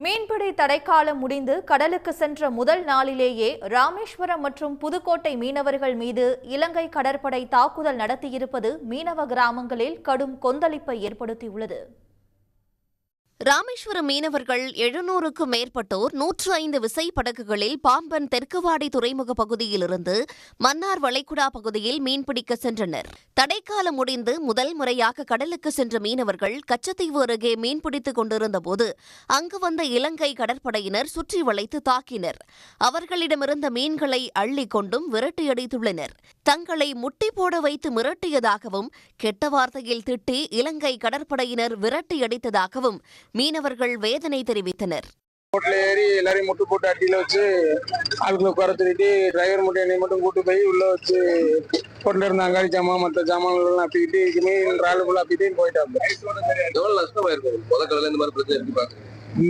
மீன்பிடி தடைக்காலம் முடிந்து கடலுக்கு சென்ற முதல் நாளிலேயே ராமேஸ்வரம் மற்றும் புதுக்கோட்டை மீனவர்கள் மீது இலங்கை கடற்படை தாக்குதல் நடத்தியிருப்பது மீனவ கிராமங்களில் கடும் கொந்தளிப்பை ஏற்படுத்தியுள்ளது. ராமேஸ்வரம் மீனவர்கள் 700க்கும் மேற்பட்டோர் 105 விசைப்படகுகளில் பாம்பன் தெற்குவாடி துறைமுக பகுதியிலிருந்து மன்னார் வளைகுடா பகுதியில் மீன்பிடிக்க சென்றனர். தடைக்காலம் முடிந்து முதல் முறையாக கடலுக்கு சென்ற மீனவர்கள் கச்சத்தீவு அருகே மீன்பிடித்துக் கொண்டிருந்தபோது அங்கு வந்த இலங்கை கடற்படையினர் சுற்றி வளைத்து தாக்கினர். அவர்களிடமிருந்த மீன்களை அள்ளிக் கொண்டும் விரட்டியடித்துள்ளனர். தங்களை முட்டி போட வைத்து மிரட்டியதாகவும் கெட்ட வார்த்தையில் திட்டி இலங்கை கடற்படையினர் விரட்டியடித்ததாகவும் மீனவர்கள் வேதனை தெரிவித்தனர். போட்ல ஏறி எல்லாரையும் முட்டு போட்டு அட்டியில வச்சு ஆளுக்குள்ள உட்கார சொல்லிட்டு டிரைவர் மட்டும் என்னை மட்டும் கூட்டு போய் உள்ள வச்சு கொண்டு இருந்த அங்காடி ஜாமான் மற்ற ஜாமான்கள் அப்பிக்கிட்டு மீன் ராளுக்குள்ள அப்பிட்டு போயிட்டாங்க. எவ்வளவு நஷ்டமாயிருக்கும் முதல்ல இந்த மாதிரி பிரச்சனை எப்படி பாக்குறீங்க?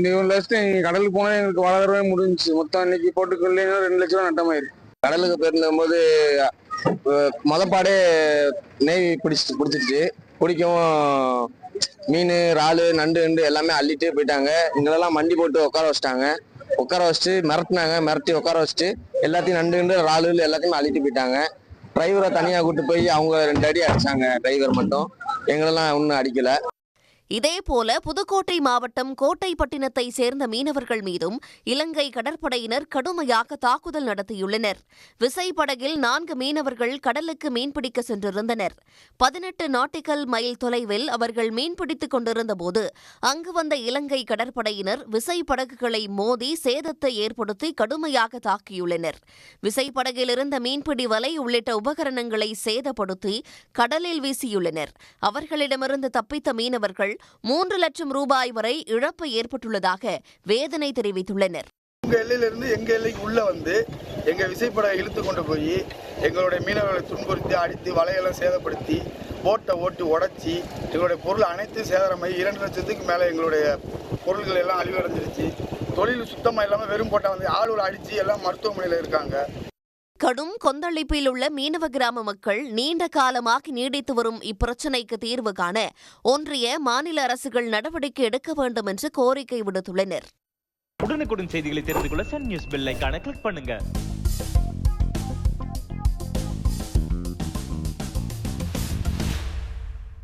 இவ்வளவு நஷ்டம் கடலுக்கு போனா எங்களுக்கு வளரவே முடிஞ்சிச்சு. மொத்தம் இன்னைக்கு போட்டுக்கொள்ள 2 லட்சம் ரூபாய் நட்டமாயிருக்கு. கடலுக்கு போயிருந்தும் போது மொதப்பாடே நெய் பிடிச்சிருச்சு. பிடிக்கவும் மீன் இறாலு நண்டு எல்லாமே அள்ளிட்டு போயிட்டாங்க. எங்களெல்லாம் மண்டி போட்டு உட்கார வச்சுட்டு மிரட்டி உட்கார வச்சுட்டு எல்லாத்தையும் நண்டு இறாலு எல்லாத்தையுமே அள்ளிட்டு போயிட்டாங்க. டிரைவரை தனியா கூட்டு போய் அவங்க 2 அடி அடிச்சாங்க. டிரைவர் மட்டும் எங்களெல்லாம் ஒன்றும் அடிக்கல. இதேபோல புதுக்கோட்டை மாவட்டம் கோட்டைப்பட்டினத்தை சேர்ந்த மீனவர்கள் மீதும் இலங்கை கடற்படையினர் கடுமையாக தாக்குதல் நடத்தியுள்ளனர். விசைப்படகில் 4 மீனவர்கள் கடலுக்கு மீன்பிடிக்க சென்றிருந்தனர். 18 நாட்டிக்கல் மைல் தொலைவில் அவர்கள் மீன்பிடித்துக் கொண்டிருந்தபோது அங்கு வந்த இலங்கை கடற்படையினர் விசைப்படகுகளை மோதி சேதத்தை ஏற்படுத்தி கடுமையாக தாக்கியுள்ளனர். விசைப்படகில் இருந்த மீன்பிடி வலை உள்ளிட்ட உபகரணங்களை சேதப்படுத்தி கடலில் வீசியுள்ளனர். அவர்களிடமிருந்து தப்பித்த மீனவர்கள் 3 லட்சம் ரூபாய் வரை இழப்பு ஏற்பட்டுள்ளதாக வேதனை தெரிவித்துள்ளனர். உங்க எல்லையிலிருந்து எங்க எல்லைக்கு உள்ள வந்து எங்க விசைப்படகை இழுத்து கொண்டு போய் எங்களுடைய மீனவர்களை துன்புறுத்தி அடித்து வலையெல்லாம் சேதப்படுத்தி போட்டை ஓட்டி உடைச்சி எங்களுடைய பொருள் அனைத்தும் சேதாரமாகி 2 லட்சத்துக்கு மேலே எங்களுடைய பொருள்கள் எல்லாம் அழிவடைஞ்சிருச்சு. தொழில் சுத்தமாக இல்லாமல் வெறும் போட்டை வந்து ஆளுகளை அடித்து எல்லாம் மருத்துவமனையில் இருக்காங்க. கடும் கொந்தளிப்பில் உள்ள மீனவ கிராம மக்கள் நீண்ட காலமாக நீடித்து வரும் இப்பிரச்சினைக்கு தீர்வு காண ஒன்றிய மாநில அரசுகள் நடவடிக்கை எடுக்க வேண்டும் என்று கோரிக்கை விடுத்துள்ளனர். உடனுக்குடன் செய்திகளை தெரிந்து கொள்ள சன் நியூஸ் பெல் ஐகானை கிளிக் பண்ணுங்க.